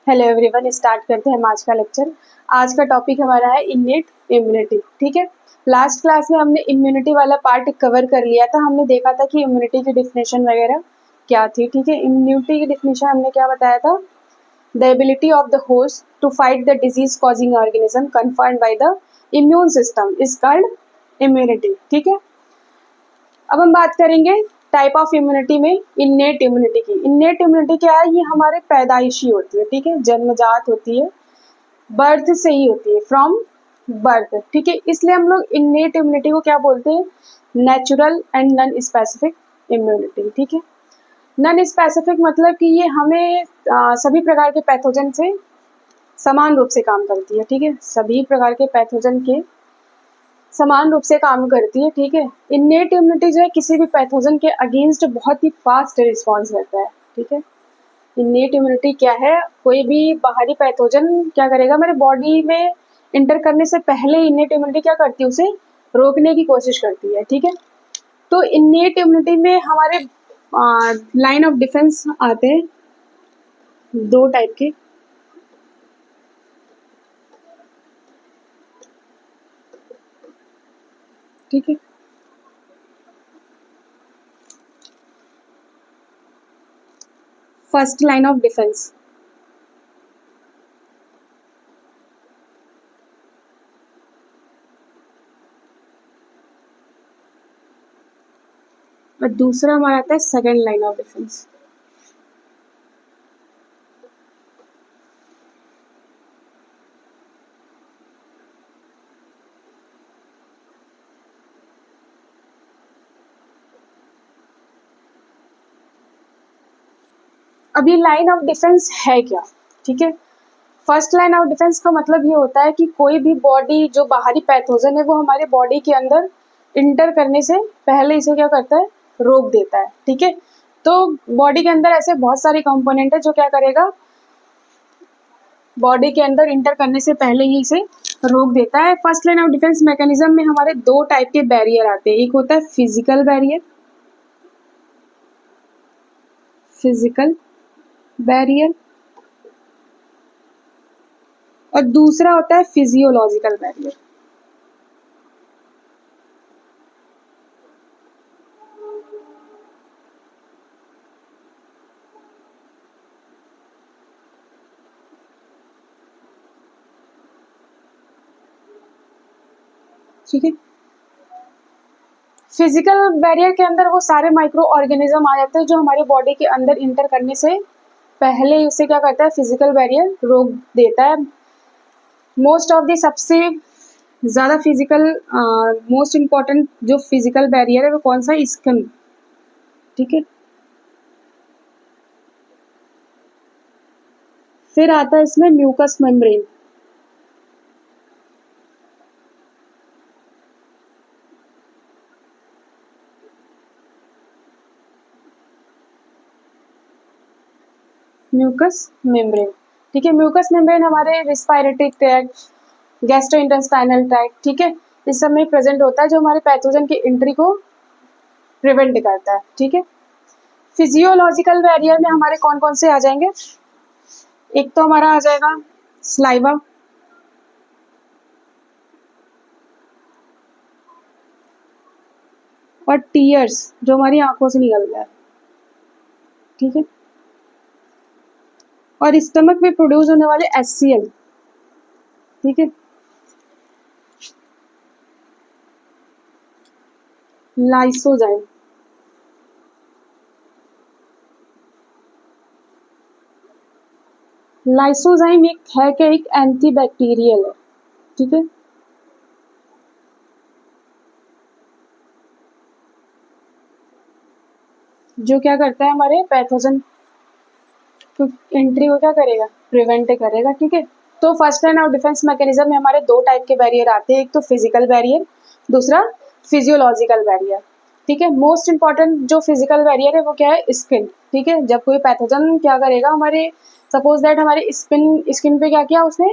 Hello everyone, start करते हैं हम आज का लेक्चर। आज का टॉपिक हमारा है इन्नेट इम्यूनिटी। ठीक है, लास्ट क्लास में हमने इम्यूनिटी वाला पार्ट कवर कर लिया था। हमने देखा था कि इम्यूनिटी की डिफिनेशन वगैरह क्या थी। ठीक है, इम्यूनिटी की डिफिनेशन हमने क्या बताया था, the ability of the host to fight the disease causing organism conferred by the immune system is called immunity. ठीक है, अब हम बात करेंगे टाइप ऑफ इम्यूनिटी में इन्नेट इम्यूनिटी की। इन्नेट इम्यूनिटी क्या है, ये हमारे पैदाइशी होती है। ठीक है, जन्मजात होती है, बर्थ से ही होती है, फ्रॉम बर्थ। ठीक है, इसलिए हम लोग इन्नेट इम्यूनिटी को क्या बोलते हैं, natural and non specific immunity. ठीक है, नॉन स्पेसिफिक मतलब कि ये हमें सभी प्रकार के पैथोजन से समान रूप से काम करती है। ठीक है, सभी प्रकार के पैथोजन के समान रूप से काम करती है। ठीक है, इन्नेट इम्यूनिटी जो है किसी भी पैथोजन के अगेंस्ट बहुत ही फास्ट रिस्पॉन्स रहता है। ठीक है, इन्नेट इम्यूनिटी क्या है, कोई भी बाहरी पैथोजन क्या करेगा, हमारे बॉडी में इंटर करने से पहले इन्नेट इम्यूनिटी क्या करती है, उसे रोकने की कोशिश करती है। ठीक है, तो इन्नेट इम्यूनिटी में हमारे लाइन ऑफ डिफेंस आते हैं दो टाइप के। ठीक है, फर्स्ट लाइन ऑफ डिफेंस, और दूसरा हमारा आता है सेकेंड लाइन ऑफ डिफेंस। अब ये लाइन ऑफ डिफेंस है क्या। ठीक है, फर्स्ट लाइन ऑफ डिफेंस का मतलब ये होता है कि कोई भी बॉडी जो बाहरी पैथोजन है वो हमारे बॉडी के अंदर इंटर करने से पहले इसे क्या करता है, रोक देता है। ठीक है, तो बॉडी के अंदर ऐसे बहुत सारे कंपोनेंट है जो क्या करेगा, बॉडी के अंदर इंटर करने से पहले ही इसे रोक देता है। First line of defence mechanism में हमारे दो टाइप के बैरियर आते हैं, एक होता है फिजिकल बैरियर, फिजिकल बैरियर, और दूसरा होता है फिजियोलॉजिकल बैरियर। ठीक है, फिजिकल बैरियर के अंदर वो सारे माइक्रो ऑर्गेनिज्म आ जाते हैं जो हमारे बॉडी के अंदर इंटर करने से पहले ही उसे क्या करता है, फिजिकल बैरियर रोक देता है। मोस्ट ऑफ द सबसे ज़्यादा फिजिकल मोस्ट इम्पॉर्टेंट जो फिजिकल बैरियर है वो कौन सा है, स्किन। ठीक है, फिर आता है इसमें म्यूकस मेम्ब्रेन। Mucus membrane. ठीक है, म्यूकस मेम्ब्रेन हमारे रिस्पायरेटरी ट्रैक्ट, गैस्ट्रोइंटेस्टाइनल ट्रैक्ट, ठीक है, इस सब में प्रेजेंट होता है जो हमारे पैथोजन की एंट्री को प्रिवेंट करता है। ठीक है, फिजियोलॉजिकल बैरियर में हमारे कौन कौन से आ जाएंगे, एक तो हमारा आ जाएगा स्लाइवा, और टीयर्स जो हमारी आंखों से निकलता है। ठीक है, और स्टमक में प्रोड्यूस होने वाले HCl। ठीक है, लाइसोजाइम, लाइसोजाइम एक है क्या, एक एंटीबैक्टीरियल है। ठीक है, जो क्या करता है, हमारे पैथोजन एंट्री को क्या करेगा, प्रिवेंट करेगा। ठीक है, तो first line of defence mechanism में हमारे दो टाइप के बैरियर आते हैं, एक तो फिजिकल बैरियर, दूसरा फिजियोलॉजिकल बैरियर। ठीक है, मोस्ट इंपॉर्टेंट जो फिजिकल बैरियर है वो क्या है, स्किन। ठीक है, जब कोई पैथोजन क्या करेगा, हमारे सपोज दैट हमारे स्किन पे क्या किया, उसने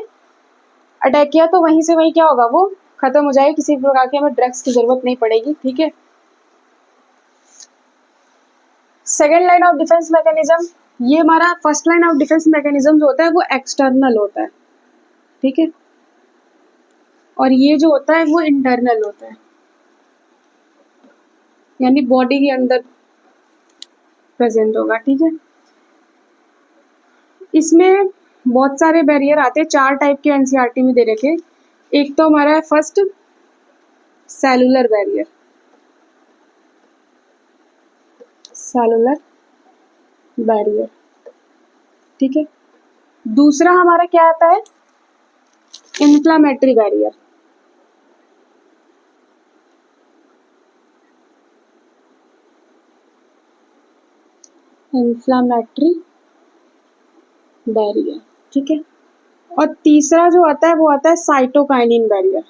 अटैक किया, तो वहीं से वहीं क्या होगा, वो खत्म हो जाएगी, किसी प्रकार की हमें ड्रग्स की जरूरत नहीं पड़ेगी। ठीक है, second line of defence mechanism ये हमारा first line of defence mechanism जो होता है वो एक्सटर्नल होता है, ठीक है, और ये जो होता है वो इंटरनल होता है, यानी बॉडी के अंदर प्रेजेंट होगा, ठीक है। इसमें बहुत सारे बैरियर आते हैं, 4 टाइप के एनसीईआरटी में दे रखे। एक तो हमारा है first cellular barrier, cellular barrier, ठीक है। दूसरा हमारा क्या आता है, इन्फ्लामेटरी बैरियर, इन्फ्लामेटरी बैरियर, ठीक है। और तीसरा जो आता है वो आता है साइटोकाइनिन बैरियर,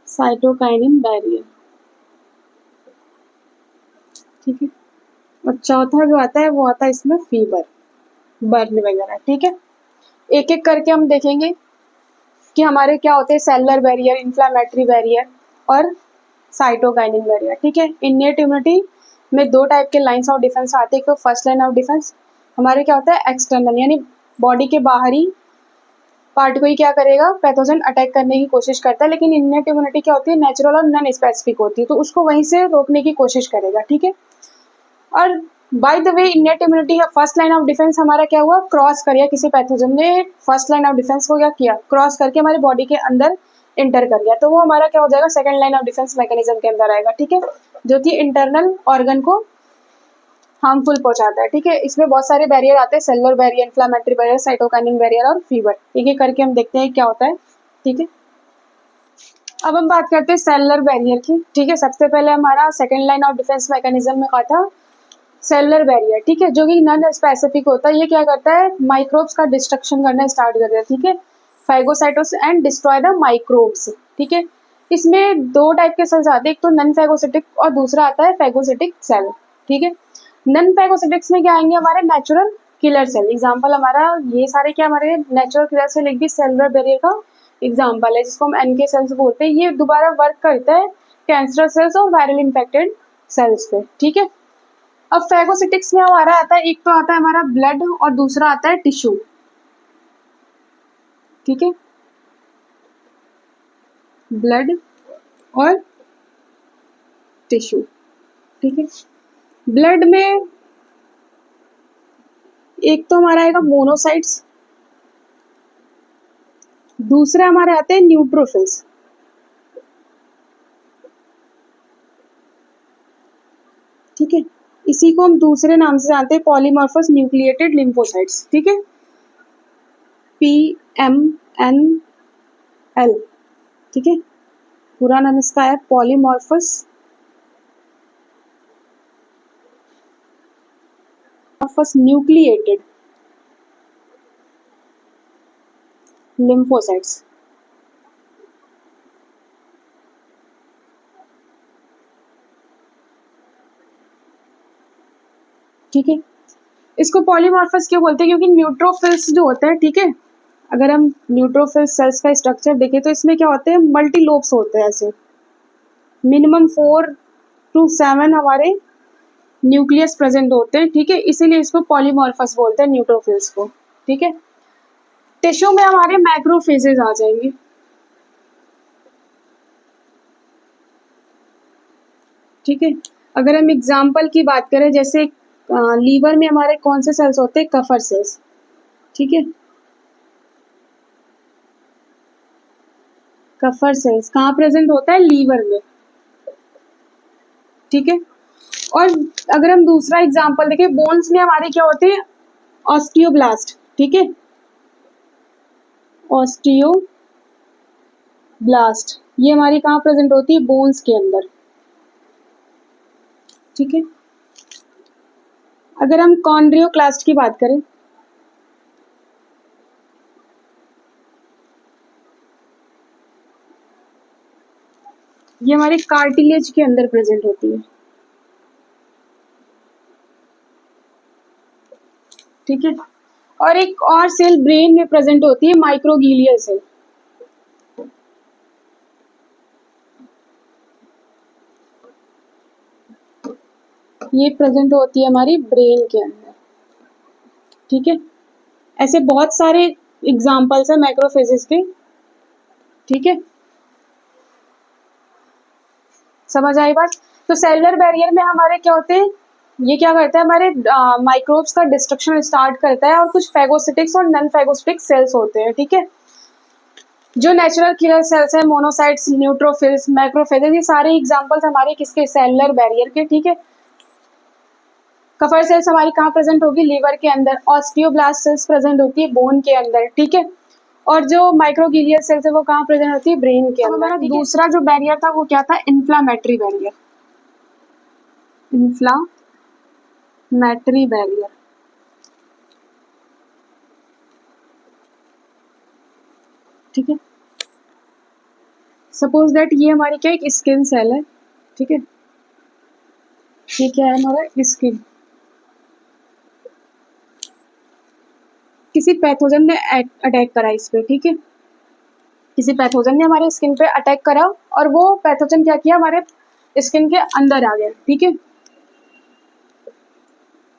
साइटोकाइनिन बैरियर, ठीक है। और चौथा जो आता है वो आता है इसमें फीवर, बर्न वगैरह, ठीक है। एक एक करके हम देखेंगे कि हमारे क्या होते हैं, सेलुलर बैरियर, इन्फ्लामेटरी बैरियर और साइटोकाइनिन बैरियर, ठीक है। इन्नेट इम्यूनिटी में 2 टाइप के लाइन्स ऑफ डिफेंस आते हैं। एक तो फर्स्ट लाइन ऑफ डिफेंस हमारे क्या होता है, एक्सटर्नल, यानी बॉडी के बाहरी पार्ट को ही क्या करेगा, पैथोजन अटैक करने की कोशिश करता है। लेकिन इन्नेट इम्यूनिटी क्या होती है, नेचुरल और नॉन स्पेसिफिक होती है, तो उसको वहीं से रोकने की कोशिश करेगा, ठीक है। और by the way innate immunity है, फर्स्ट लाइन ऑफ डिफेंस हमारा क्या हुआ, क्रॉस कर गया, किसी पैथोजन ने फर्स्ट लाइन ऑफ डिफेंस को क्या किया, क्रॉस करके हमारी बॉडी के अंदर इंटर कर गया, तो वो हमारा क्या हो जाएगा, second line of defence mechanism के अंदर आएगा, ठीक है, जो कि इंटरनल ऑर्गन को हार्मफुल पहुंचाता है, ठीक है। इसमें बहुत सारे बैरियर आते हैं, cellular barrier, inflammatory barrier, cytokinin barrier और फीवर। एक एक करके हम देखते हैं क्या होता है, ठीक है। अब हम बात करते हैं सेलुलर बैरियर की, ठीक है। सबसे पहले हमारा second line of defence mechanism में कहा था सेलुलर बैरियर, ठीक है, जो कि नॉन स्पेसिफिक होता है। ये क्या करता है, माइक्रोब्स का डिस्ट्रक्शन करना स्टार्ट कर देता है, ठीक है, फैगोसाइटोस एंड डिस्ट्रॉय द माइक्रोब्स, ठीक है। इसमें 2 टाइप के सेल्स आते हैं, एक तो नॉन फैगोसिटिक और दूसरा आता है फैगोसिटिक सेल, ठीक है। नॉन फैगोसिटिक्स में क्या आएंगे, हमारे नेचुरल किलर सेल। एग्जांपल हमारा ये सारे क्या हमारे नेचुरल किलर सेल, एक भी सेलुलर बैरियर का एग्जांपल है, जिसको हम एनके सेल्स बोलते हैं। ये दोबारा वर्क करता है कैंसर सेल्स और वायरल इन्फेक्टेड सेल्स पे, ठीक है। अब फैगोसिटिक्स में हमारा आता है, एक तो आता है हमारा ब्लड और दूसरा आता है टिश्यू, ठीक है, ब्लड और टिश्यू, ठीक है। ब्लड में एक तो हमारा आएगा मोनोसाइट्स, दूसरा हमारे आते हैं न्यूट्रोफिल्स, ठीक है। इसी को हम दूसरे नाम से जानते हैं पॉलीमॉर्फस न्यूक्लिएटेड लिम्फोसाइट्स, ठीक है, PMNL, ठीक है। पूरा नाम इसका है पॉलीमॉर्फस न्यूक्लिएटेड लिम्फोसाइट्स, ठीक है। इसको पॉलीमॉर्फस क्यों बोलते हैं, क्योंकि न्यूट्रोफिल्स जो होते हैं, ठीक है, अगर हम न्यूट्रोफिल सेल्स का स्ट्रक्चर देखें तो इसमें क्या होते हैं, मल्टी लोब्स होते हैं, ऐसे मिनिमम 4 to 7 हमारे न्यूक्लियस प्रेजेंट होते हैं, ठीक है, इसीलिए इसको पॉलीमॉर्फस बोलते हैं न्यूट्रोफिल्स को, ठीक है। टिश्यू में हमारे मैक्रोफेजेज आ जाएंगे, ठीक है। अगर हम एग्जाम्पल की बात करें, जैसे लीवर में हमारे कौन से सेल्स होते हैं, कफर सेल्स, ठीक है, कफर सेल्स कहाँ प्रेजेंट होता है, लीवर में, ठीक है। और अगर हम दूसरा एग्जाम्पल देखें, बोन्स में हमारे क्या होते हैं, ऑस्टियोब्लास्ट, ठीक है, ऑस्टियोब्लास्ट, ये हमारी कहाँ प्रेजेंट होती है, बोन्स के अंदर, ठीक है। अगर हम कॉन्ड्रियोक्लास्ट की बात करें, ये हमारे कार्टिलेज के अंदर प्रेजेंट होती है, ठीक है। और एक और सेल ब्रेन में प्रेजेंट होती है, माइक्रोग्लियल सेल, ये प्रेजेंट होती है हमारी ब्रेन के अंदर, ठीक है। ऐसे बहुत सारे एग्जाम्पल्स है मैक्रोफेजेस के, ठीक है। समझ आई बात? तो सेलुलर बैरियर में हमारे क्या होते हैं, ये क्या करता है, हमारे माइक्रोब्स का डिस्ट्रक्शन स्टार्ट करता है, और कुछ फेगोसिटिक्स और नॉन फेगोसिटिक सेल्स होते हैं, ठीक है। जो नेचुरल किलर सेल्स है, मोनोसाइट्स, न्यूट्रोफिल्स, मैक्रोफेजेस, ये सारे एग्जांपल्स हमारे किसके, सेलुलर बैरियर के, ठीक है। कफर सेल्स हमारी कहाँ प्रेजेंट होगी, लीवर के अंदर। ऑस्टियोब्लास्ट सेल्स प्रेजेंट होती है बोन के अंदर, ठीक है। और जो माइक्रोगिलियर सेल्स है वो कहाँ प्रेजेंट होती है, ब्रेन के अंदर। हमारा दूसरा जो बैरियर था वो क्या था, इन्फ्लामेटरी बैरियर, इन्फ्लामेटरी बैरियर, ठीक है। सपोज दैट ये हमारी क्या, एक स्किन सेल है, ठीक है। ये क्या है, हमारा स्किन। किसी पैथोजन ने अटैक करा इस पे, ठीक है। किसी पैथोजन ने हमारे स्किन पे अटैक करा, और वो पैथोजन क्या किया, हमारे स्किन के अंदर आ गया, ठीक है।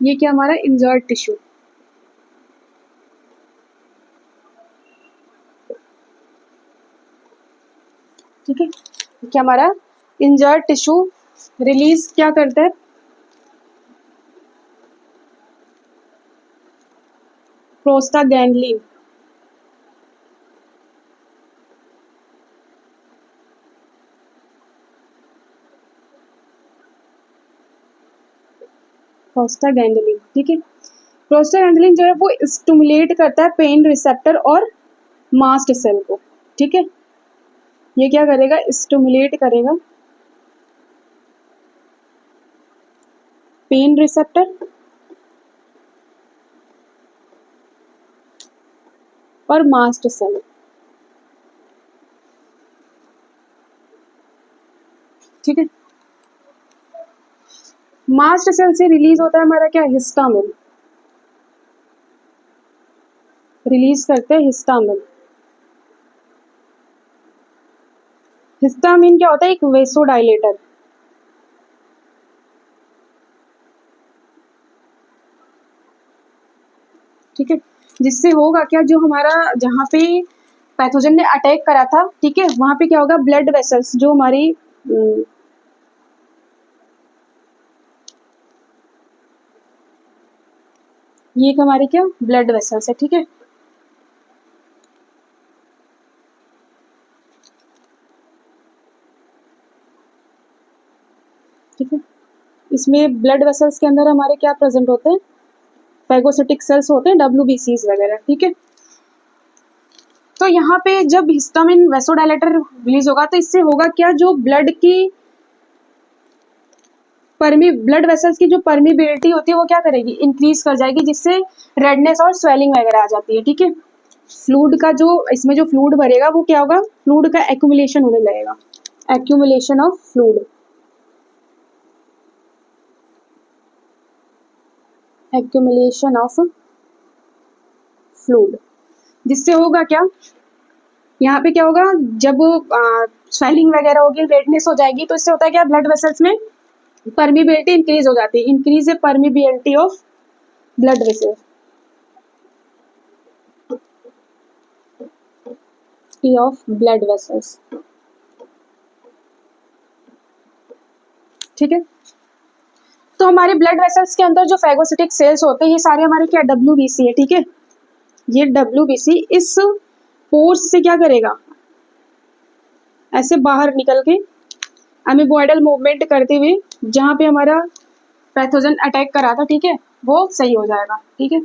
ये क्या, हमारा इंजर्ड टिश्यू, ठीक है। क्या हमारा इंजर्ड टिश्यू रिलीज क्या करता है, प्रोस्टाग्लैंडिन, प्रोस्टाग्लैंडिन, ठीक है। प्रोस्टाग्लैंडिन जो है वो स्टिमुलेट करता है पेन रिसेप्टर और मास्ट सेल को, ठीक है। ये क्या करेगा, स्टिमुलेट करेगा पेन रिसेप्टर और मास्ट सेल, ठीक है। मास्ट सेल से रिलीज होता है हमारा क्या, हिस्टामिन, रिलीज करते हैं हिस्टामिन। हिस्टामिन क्या होता है, एक वेसोडाइलेटर, ठीक है। जिससे होगा क्या, जो हमारा जहाँ पे पैथोजन ने अटैक करा था, ठीक है, वहां पे क्या होगा, ब्लड वेसल्स जो हमारी ये एक हमारी क्या, ब्लड वेसल्स है, ठीक है। ठीक है, इसमें ब्लड वेसल्स के अंदर हमारे क्या प्रेजेंट होते हैं, फैगोसिटिक सेल्स होते हैं, WBCs वगैरह, ठीक है। तो यहाँ पे जब हिस्टामिन वेसोडाइलेटर रिलीज होगा तो इससे होगा क्या, जो ब्लड की ब्लड वेसल्स की जो परमिबिलिटी होती है वो क्या करेगी, इंक्रीज कर जाएगी, जिससे रेडनेस और स्वेलिंग वगैरह आ जाती है, ठीक है। फ्लूइड का जो इसमें जो फ्लूइड भरेगा वो क्या होगा, फ्लूइड का एक्यूमुलेशन होने लगेगा, accumulation of fluid, accumulation of fluid, जिससे होगा क्या, यहाँ पे क्या होगा, जब स्वेलिंग वगैरह होगी, रेडनेस हो जाएगी, तो इससे होता है क्या, ब्लड वेसल्स में परमिबिलिटी इंक्रीज हो जाती है, increase permeability of blood vessels, of blood vessels, ठीक है। तो हमारे ब्लड वेसल्स के अंदर जो फैगोसिटिक सेल्स होते हैं ये सारे हमारे क्या, WBC है, ठीक है। ये WBC इस पोर्स से क्या करेगा, ऐसे बाहर निकल के अमीबॉइडल मूवमेंट करते हुए जहाँ पे हमारा पैथोजन अटैक करा था, ठीक है, वो सही हो जाएगा, ठीक है।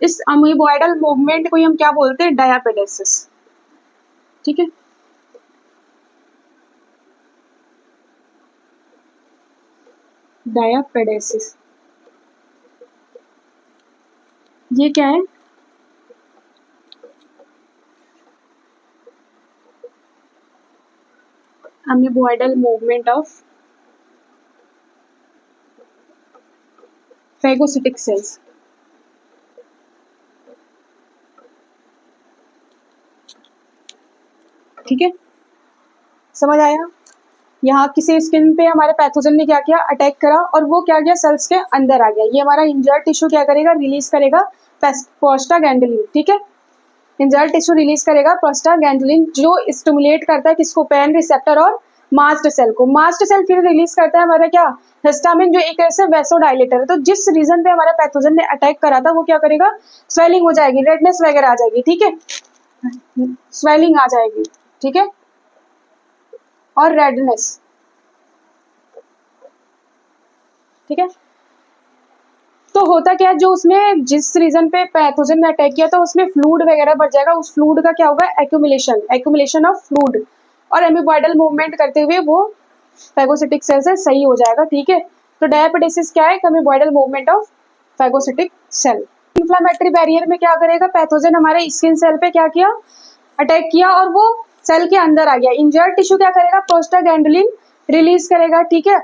इस अमीबॉइडल मूवमेंट को हम क्या बोलते हैं, डायापेडेसिस, ठीक है। डायापेडेसिस, ये क्या है, अमीबॉइडल मूवमेंट ऑफ फैगोसिटिक सेल्स, ठीक है। समझ आया? यहाँ किसी स्किन पे हमारे पैथोजन ने क्या किया, अटैक करा और वो क्या गया, सेल्स के अंदर आ गया। ये हमारा इंजर्ड टिश्यू क्या करेगा, रिलीज करेगा प्रोस्टाग्लैंडुलिन, ठीक है। इंजर्ड टिश्यू रिलीज करेगा प्रोस्टाग्लैंडुलिन, जो स्टिमुलेट करता है किसको, पेन रिसेप्टर और मास्ट सेल को। मास्ट सेल फिर रिलीज करता है हमारा क्या, हिस्टामिन, जो एक ऐसे वेसोडाइलेटर है। तो जिस रीजन पे हमारा पैथोजन ने अटैक करा था वो क्या करेगा, स्वेलिंग हो जाएगी, रेडनेस वगैरह आ जाएगी, ठीक है, स्वेलिंग आ जाएगी, ठीक है, और रेडनेस, ठीक है। तो होता क्या है, जो उसमें जिस रीजन पे पैथोजन ने अटैक किया था उसमें फ्लूइड वगैरह बढ़ जाएगा, उस फ्लूइड का क्या होगा, एक्यूमुलेशन ऑफ फ्लूइड, और एमीबॉयडल मूवमेंट करते हुए वो फैगोसिटिक सेल से सही हो जाएगा, ठीक है। तो डायपेडेसिस क्या है, amoeboidal movement of phagocytic cell. Inflammatory barrier में क्या करेगा, पैथोजन हमारे स्किन सेल पे क्या किया, अटैक किया और वो सेल के अंदर आ गया। इंजर्ड टिश्यू क्या करेगा, प्रोस्टाग्लैंडुलिन रिलीज करेगा, ठीक है।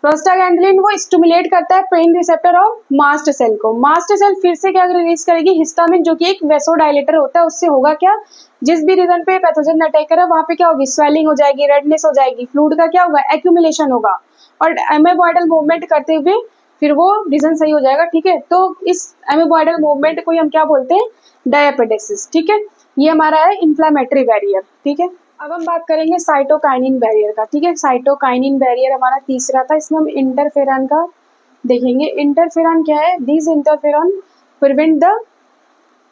प्रोस्टाग्लैंडुलिन वो स्टिमुलेट करता है पेन रिसेप्टर और मास्ट सेल को। मास्ट सेल फिर से क्या रिलीज करेगी, हिस्टामिन, जो कि एक वेसोडाइलेटर होता है। उससे होगा क्या, जिस भी रीजन पे पैथोजन ने अटैक करा वहां पे क्या होगी, स्वेलिंग हो जाएगी, रेडनेस हो जाएगी, फ्लूइड का क्या होगा, एक्यूमुलेशन होगा, और एमीबॉयडल मूवमेंट करते हुए फिर वो रीजन सही हो जाएगा, ठीक है। तो इस एमीबॉयडल मूवमेंट को हम क्या बोलते हैं, डायपेडेसिस, ठीक है। ये हमारा है इन्फ्लेमेटरी बैरियर, ठीक है। अब हम बात करेंगे साइटोकाइनिन बैरियर का, ठीक है। साइटोकाइनिन बैरियर हमारा तीसरा था, इसमें हम इंटरफेरॉन का देखेंगे। इंटरफेरॉन क्या है, this interferon prevent the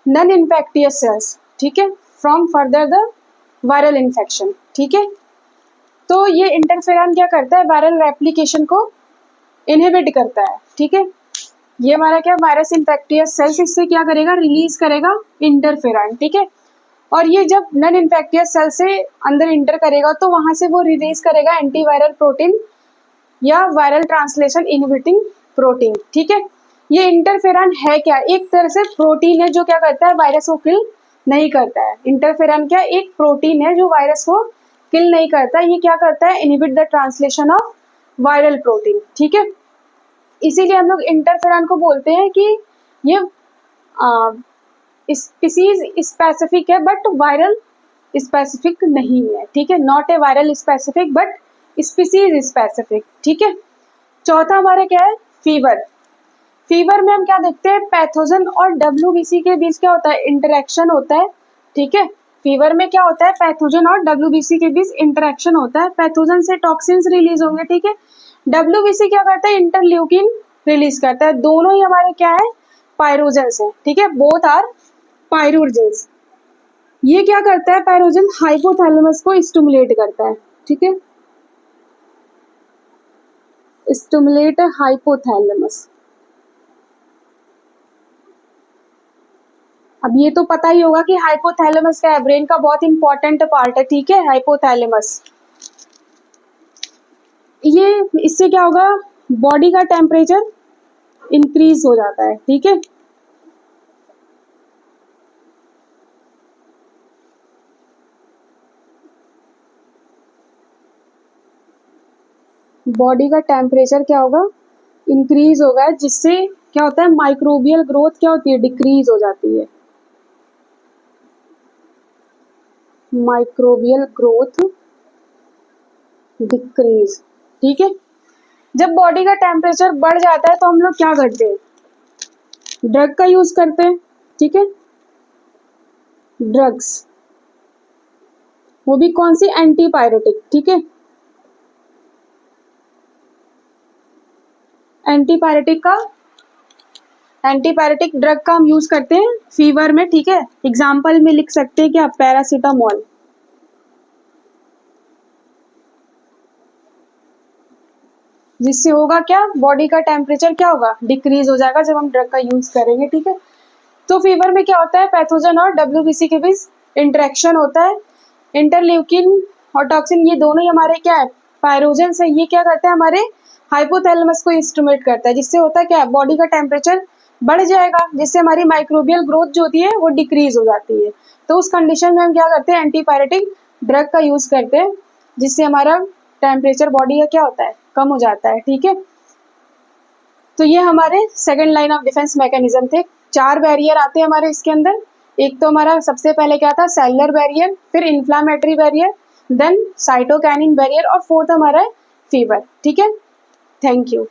non infectious cells, ठीक है, from further the viral infection, ठीक है। तो ये इंटरफेरॉन क्या करता है, वायरल रेप्लिकेशन को इनहिबिट करता है, ठीक है। ये हमारा क्या, वायरस इन्फेक्टियस सेल्स इससे क्या करेगा, रिलीज करेगा इंटरफेरॉन, ठीक है। और ये जब नॉन इन्फेक्टियस सेल से अंदर इंटर करेगा तो वहां से वो रिलीज करेगा एंटीवायरल प्रोटीन या वायरल ट्रांसलेशन इनहिबिटिंग प्रोटीन, ठीक है। ये इंटरफेरॉन है क्या, एक तरह से प्रोटीन है जो क्या करता है, वायरस को किल नहीं करता है। इंटरफेरॉन क्या, एक प्रोटीन है जो वायरस को किल नहीं करता, ये क्या करता है, inhibit the translation of viral protein, ठीक है। इसीलिए हम लोग इंटरफेरॉन को बोलते हैं कि ये स्पीसीज स्पेसिफिक है बट वायरल स्पेसिफिक नहीं है, ठीक है। Not a viral specific but species specific, ठीक है। चौथा हमारा क्या है, फीवर। फीवर में हम क्या देखते हैं, पैथोजन और WBC के बीच क्या होता है, इंटरेक्शन होता है, ठीक है। फीवर में क्या होता है, पैथोजन और WBC के बीच इंटरेक्शन होता है। पैथोजन से टॉक्सिन्स रिलीज होंगे, ठीक है। WBC क्या करता है, इंटरल्यूकिन रिलीज करता है। दोनों ही हमारे क्या है, पायरोजेंस है, ठीक है, बोथ आर पायरोजेंस। ये क्या करता है, पायरोजन हाइपोथैलेमस को स्टिमुलेट करता है, ठीक है, स्टिमुलेट हाइपोथैलेमस। अब ये तो पता ही होगा कि हाइपोथैलेमस का ब्रेन का बहुत इंपॉर्टेंट पार्ट है, ठीक है, हाइपोथैलेमस। ये इससे क्या होगा, बॉडी का टेम्परेचर इंक्रीज हो जाता है, ठीक है। बॉडी का टेम्परेचर क्या होगा, इंक्रीज होगा, जिससे क्या होता है, माइक्रोबियल ग्रोथ क्या होती है, डिक्रीज हो जाती है। माइक्रोबियल ग्रोथ डिक्रीज, ठीक है। जब बॉडी का टेम्परेचर बढ़ जाता है तो हम लोग क्या करते हैं, ड्रग का यूज करते हैं, ठीक है। ड्रग्स, वो भी कौन सी, एंटीपायरेटिक, ठीक है। एंटीपायरेटिक ड्रग का हम यूज करते हैं फीवर में, ठीक है। एग्जाम्पल में लिख सकते हैं क्या, पैरासीटामोल, जिससे होगा क्या, बॉडी का टेम्परेचर क्या होगा, डिक्रीज हो जाएगा जब हम ड्रग का यूज करेंगे, ठीक है। तो फीवर में क्या होता है, पैथोजन और WBC के बीच इंटरेक्शन होता है। इंटरल्यूकिन और टॉक्सिन ये दोनों ही हमारे क्या है, पायरोजेंस है। ये क्या करता है, हमारे हाइपोथैलेमस को स्टिमुलेट करता है, जिससे होता है क्या, बॉडी का टेम्परेचर बढ़ जाएगा, जिससे हमारी माइक्रोबियल ग्रोथ जो होती है वो डिक्रीज हो जाती है। तो उस कंडीशन में हम क्या करते हैं, एंटीपायरेटिक ड्रग का यूज करते हैं, जिससे हमारा टेम्परेचर बॉडी का क्या होता है, कम हो जाता है, ठीक है। तो ये हमारे second line of defence mechanism थे। 4 बैरियर आते हैं हमारे इसके अंदर। एक तो हमारा सबसे पहले क्या था, सेलुलर बैरियर, फिर inflammatory barrier, then cytokinin barrier और फोर्थ हमारा है फीवर। ठीक है, थैंक यू।